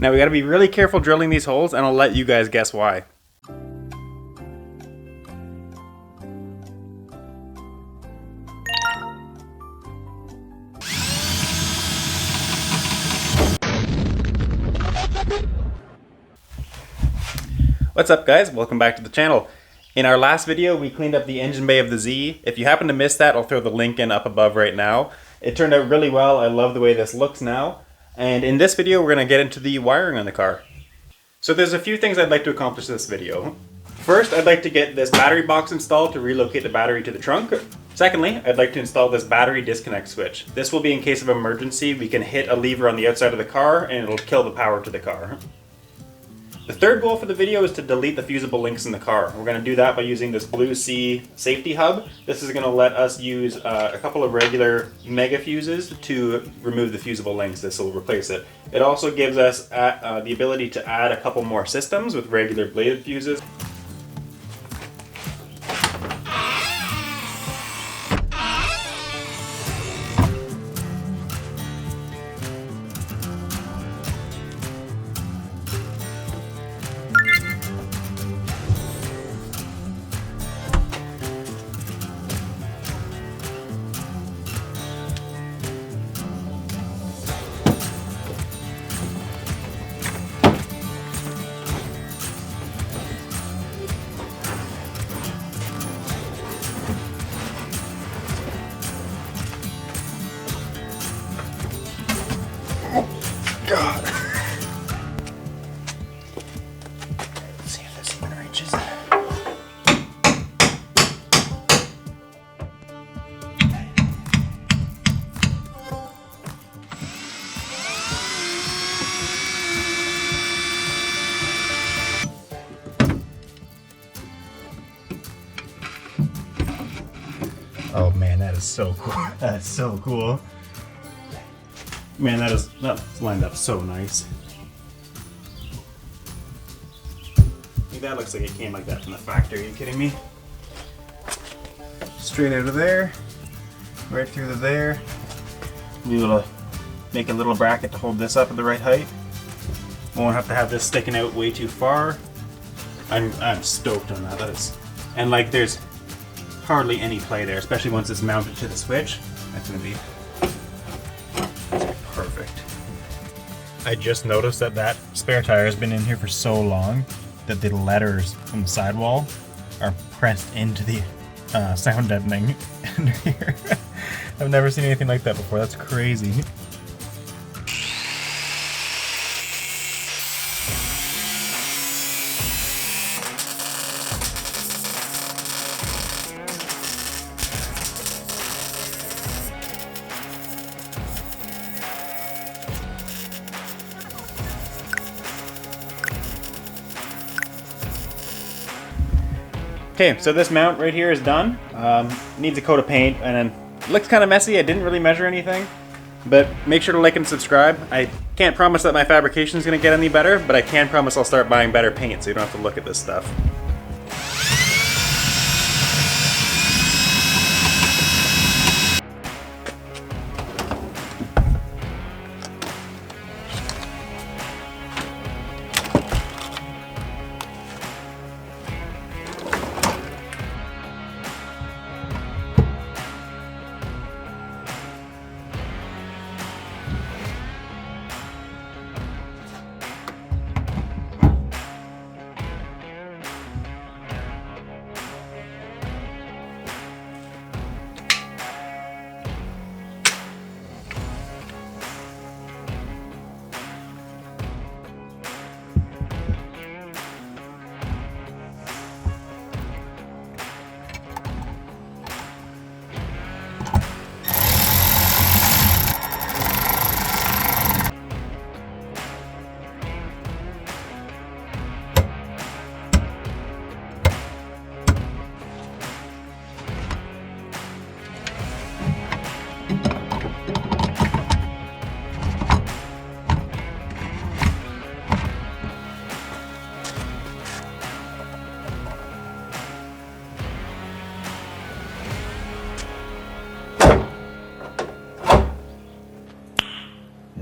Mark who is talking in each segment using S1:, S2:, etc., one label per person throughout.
S1: Now we gotta be really careful drilling these holes, and I'll let you guys guess why. What's up guys, welcome back to the channel. In our last video we cleaned up the engine bay of the Z. If you happen to miss that, I'll throw the link in up above right now. It turned out really well. I love the way this looks now. And in this video we're going to get into the wiring on the car. So there's a few things I'd like to accomplish in this video. First, I'd like to get this battery box installed to relocate the battery to the trunk. Secondly, I'd like to install this battery disconnect switch. This will be in case of emergency. We can hit a lever on the outside of the car and it'll kill the power to the car. The third goal for the video is to delete the fusible links in the car. We're going to do that by using this Blue Sea safety hub. This is going to let us use a couple of regular mega fuses to remove the fusible links. This will replace it. It also gives us the ability to add a couple more systems with regular bladed fuses. God. Let's see if this even reaches. Oh man, that is so cool. That's so cool. Man, that's lined up so nice. That looks like it came like that from the factory. Are you kidding me? Straight out of there, right through to there. Be able to make a little bracket to hold this up at the right height. Won't have to have this sticking out way too far. I'm stoked on that. That is, and like there's hardly any play there, especially once it's mounted to the switch. That's gonna be perfect. I just noticed that that spare tire has been in here for so long that the letters from the sidewall are pressed into the sound deadening under here. I've never seen anything like that before. That's crazy. Okay, so this mount right here is done. Needs a coat of paint, and then it looks kind of messy. I didn't really measure anything, but make sure to like and subscribe. I can't promise that my fabrication is going to get any better, but I can promise I'll start buying better paint so you don't have to look at this stuff.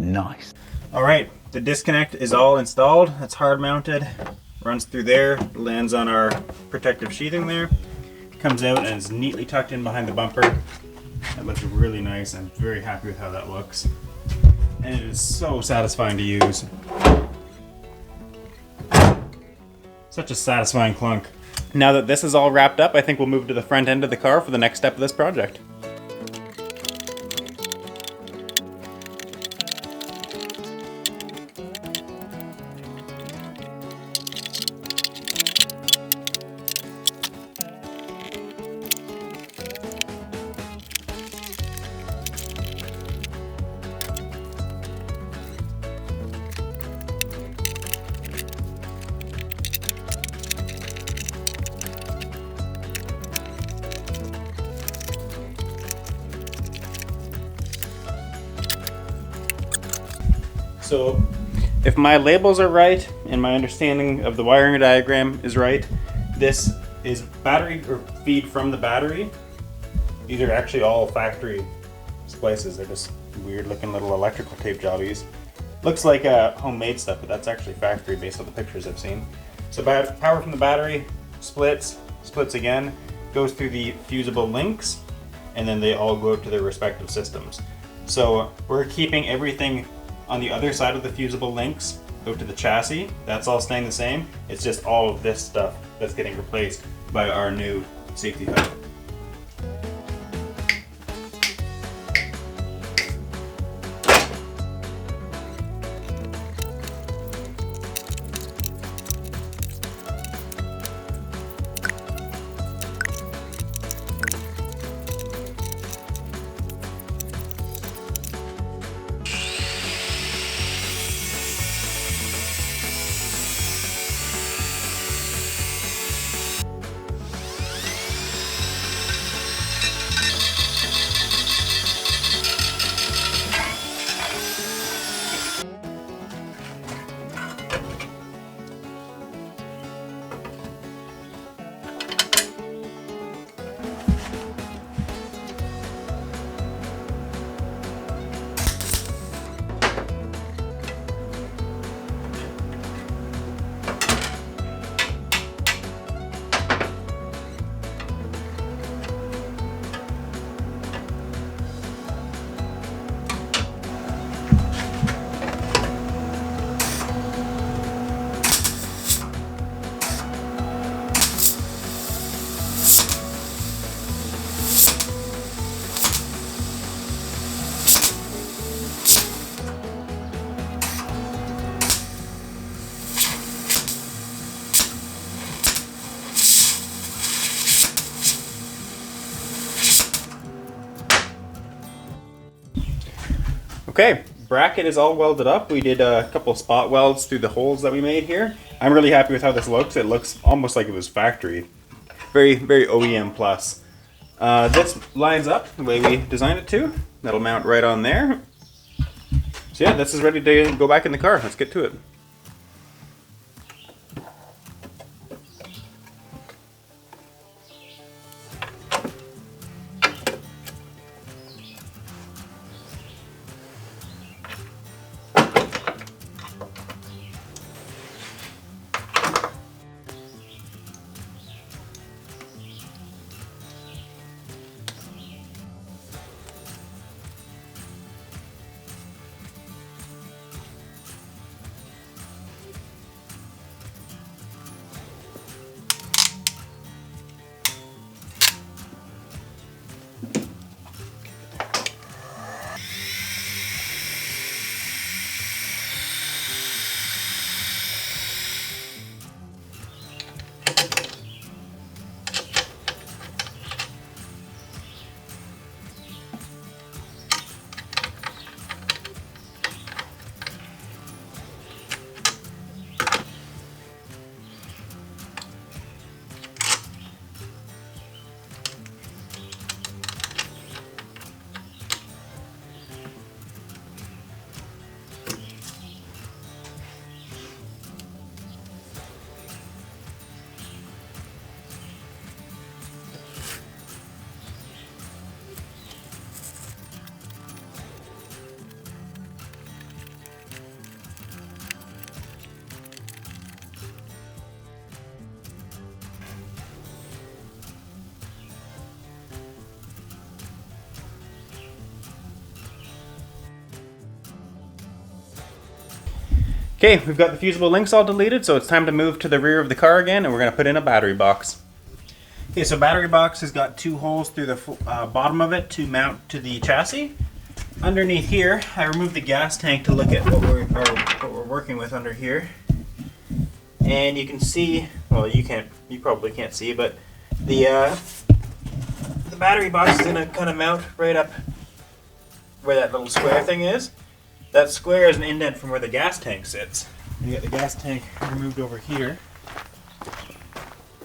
S1: Nice. All right, The disconnect is all installed. It's hard mounted, runs through there, lands on our protective sheathing there, comes out and is neatly tucked in behind the bumper. That looks really nice. I'm very happy with how that looks. And it is so satisfying to use. Such a satisfying clunk. Now that this is all wrapped up, I think we'll move to the front end of the car for the next step of this project. So if my labels are right and my understanding of the wiring diagram is right, this is battery or feed from the battery. These are actually all factory splices. They're just weird looking little electrical tape jobbies. Looks like homemade stuff, but that's actually factory based on the pictures I've seen. So power from the battery splits again, goes through the fusible links, and then they all go out to their respective systems. So we're keeping everything on the other side of the fusible links out to the chassis. That's all staying the same. It's just all of this stuff that's getting replaced by our new safety hub. Okay, bracket is all welded up. We did a couple spot welds through the holes that we made here. I'm really happy with how this looks. It looks almost like it was factory. Very, very OEM plus. This lines up the way we designed it to. That'll mount right on there. So yeah, this is ready to go back in the car. Let's get to it. Okay, we've got the fusible links all deleted, so it's time to move to the rear of the car again, and we're going to put in a battery box. Okay, so battery box has got 2 holes through the bottom of it to mount to the chassis. Underneath here, I removed the gas tank to look at what we're working with under here. And you can see, well, you probably can't see, but the battery box is going to kind of mount right up where that little square thing is. That square is an indent from where the gas tank sits. You get the gas tank removed over here.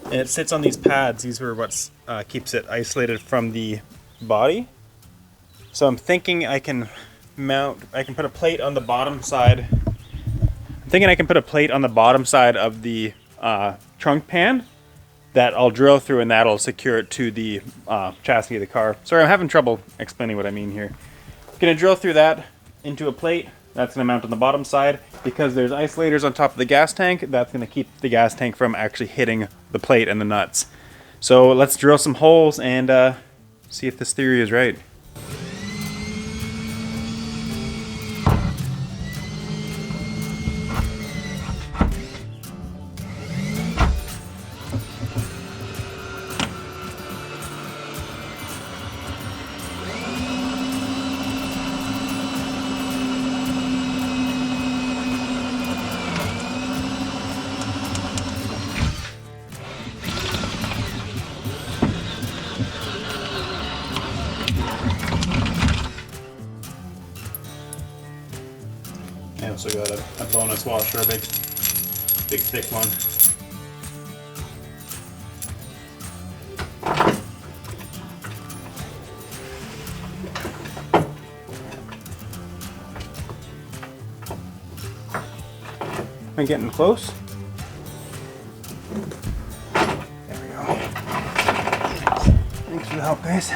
S1: And it sits on these pads. These are what keeps it isolated from the body. So I'm thinking I can put a plate on the bottom side. I'm thinking I can put a plate on the bottom side of the trunk pan that I'll drill through, and that'll secure it to the chassis of the car. Sorry, I'm having trouble explaining what I mean here. I'm gonna drill through that into a plate. That's going to mount on the bottom side. Because there's isolators on top of the gas tank, that's going to keep the gas tank from actually hitting the plate and the nuts. So let's drill some holes and see if this theory is right. I also got a bonus washer, a big thick one. Am I getting close? There we go. Thanks for the help, guys.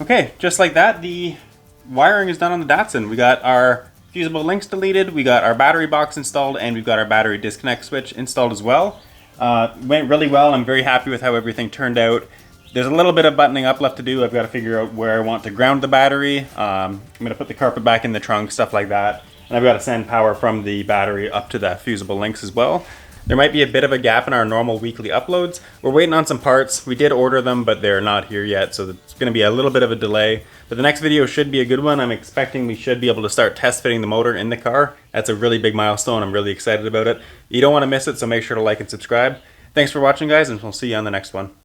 S1: Okay, just like that, the wiring is done on the Datsun. We got our fusible links deleted, we got our battery box installed, and we've got our battery disconnect switch installed as well. Went really well. I'm very happy with how everything turned out. There's a little bit of buttoning up left to do. I've got to figure out where I want to ground the battery. I'm going to put the carpet back in the trunk, stuff like that. And I've got to send power from the battery up to the fusible links as well. There might be a bit of a gap in our normal weekly uploads. We're waiting on some parts. We did order them, but they're not here yet, so it's going to be a little bit of a delay. But the next video should be a good one. I'm expecting we should be able to start test fitting the motor in the car. That's a really big milestone. I'm really excited about it. You don't want to miss it, so make sure to like and subscribe. Thanks for watching, guys, and we'll see you on the next one.